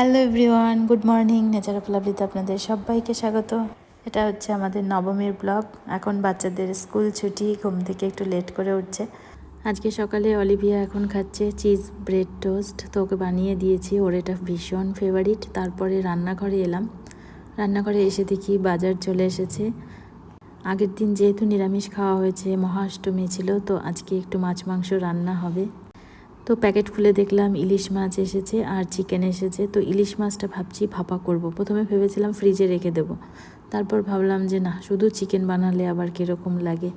Hello everyone, good morning. Nature of লাভলিতে আপনাদের সবাইকে স্বাগত। এটা হচ্ছে আমাদের নবমীর ব্লগ। এখন বাচ্চাদের স্কুল ছুটি, ঘুম থেকে একটু লেট করে উঠছে। আজকে সকালে অলিভিয়া এখন খাচ্ছে চিজ ব্রেড টোস্ট, তো ওকে বানিয়ে দিয়েছি, ওর এটা ভীষণ ফেভারিট। তারপরে রান্নাঘরে এলাম, রান্নাঘরে এসে দেখি বাজার চলে এসেছে। আগের দিন যেহেতু নিরামিষ খাওয়া হয়েছে, মহাষ্টমী ছিল, তো আজকে একটু মাছ মাংস রান্না হবে। তো প্যাকেট খুলে দেখলাম ইলিশ মাছ এসেছে আর চিকেন এসেছে। তো ইলিশ মাছটা ভাবছি ভাপা করব। প্রথমে ভেবেছিলাম ফ্রিজে রেখে দেব, তারপর ভাবলাম যে না, শুধু চিকেন বানালে আবার কীরকম লাগে।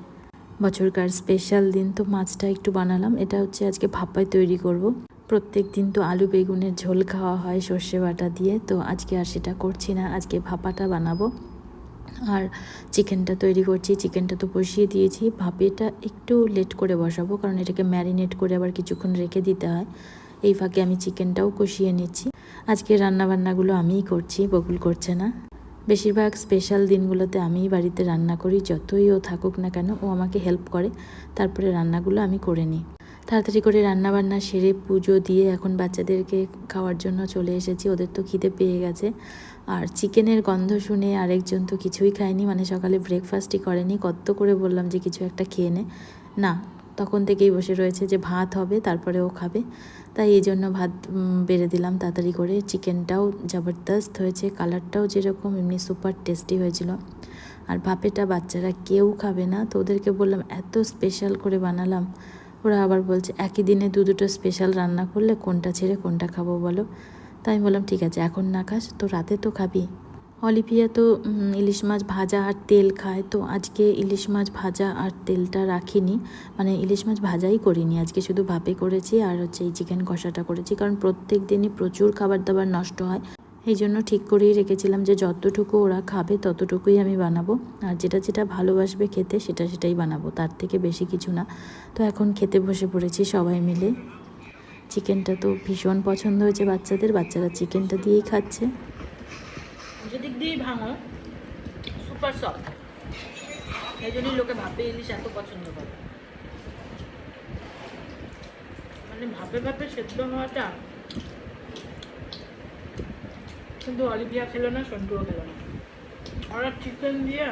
বছরকার স্পেশাল দিন, তো মাছটা একটু বানালাম। এটা হচ্ছে আজকে ভাপায় তৈরি করব। প্রত্যেক দিন তো আলু বেগুনের ঝোল খাওয়া হয় সর্ষে বাটা দিয়ে, তো আজকে আর সেটা করছি না, আজকে ভাপাটা বানাবো। আর চিকেনটা তৈরি করছি। চিকেনটা তো বসিয়ে দিয়েছি, ভাপেটা একটু লেট করে বসাবো, কারণ এটাকে ম্যারিনেট করে আবার কিছুক্ষণ রেখে দিতে হয়। এই ফাঁকে আমি চিকেনটাও কষিয়ে নিচ্ছি। আজকে রান্নাবান্নাগুলো আমিই করছি, বকুল করছে না। বেশিরভাগ স্পেশাল দিনগুলোতে আমিই বাড়িতে রান্না করি, যতই ও থাকুক না কেন ও আমাকে হেল্প করে, তারপরে রান্নাগুলো আমি করে নিই। তাড়াতাড়ি করে রান্নাবান্না সেরে পুজো দিয়ে এখন বাচ্চাদেরকে খাওয়ার জন্য চলে এসেছি। ওদের তো খিদে পেয়ে গেছে। আর চিকেনের গন্ধ শুনে আরেকজন তো কিছুই খায়নি, মানে সকালে ব্রেকফাস্টই করেনি। কত করে বললাম যে কিছু একটা খেয়ে নে, না, তখন থেকেই বসে রয়েছে যে ভাত হবে তারপরে ও খাবে। তাই এই জন্য ভাত বেড়ে দিলাম তাড়াতাড়ি করে। চিকেনটাও জবরদস্ত হয়েছে, কালারটাও যেরকম এমনি সুপার টেস্টি হয়েছিল। আর ভাপেটা বাচ্চারা কেউ খাবে না, তো ওদেরকে বললাম এত স্পেশাল করে বানালাম। ওরা আবার বলছে একই দিনে দুটো স্পেশাল রান্না করলে কোনটা ছেড়ে কোনটা খাবো বলো। তাই আমি বললাম ঠিক আছে, এখন না খাস তো রাতে তো খাবি। অলিভিয়া তো ইলিশ মাছ ভাজা আর তেল খায়, তো আজকে ইলিশ মাছ ভাজা আর তেলটা রাখিনি, মানে ইলিশ মাছ ভাজাই করিনি আজকে, শুধু ভাপে করেছি। আর হচ্ছে এই চিকেন কষাটা করেছি, কারণ প্রত্যেক দিনই প্রচুর খাবার দাবার নষ্ট হয়। এই জন্য ঠিক করেই রেখেছিলাম যে যতটুকু ওরা খাবে ততটুকুই আমি বানাবো, আর যেটা যেটা ভালোবাসবে খেতে সেটাই বানাবো, তার থেকে বেশি কিছু না। তো এখন খেতে বসে পড়েছি সবাই মিলে। চিকেনটা তো ভীষণ পছন্দ হয়েছে বাচ্চাদের, বাচ্চারা চিকেনটা দিয়েই খাচ্ছে। যেদিক দিয়েই ভাঙো সুপার সফট, এই জন্যই লোকে ভাপে ইলিশ এত পছন্দ করে। মানে ভাপে ভাপে সেদ্ধ হওয়াটা, কিন্তু অলিভিয়া খেলো না, সন্টুও খেলো না। ওরা চিকেন দিয়ে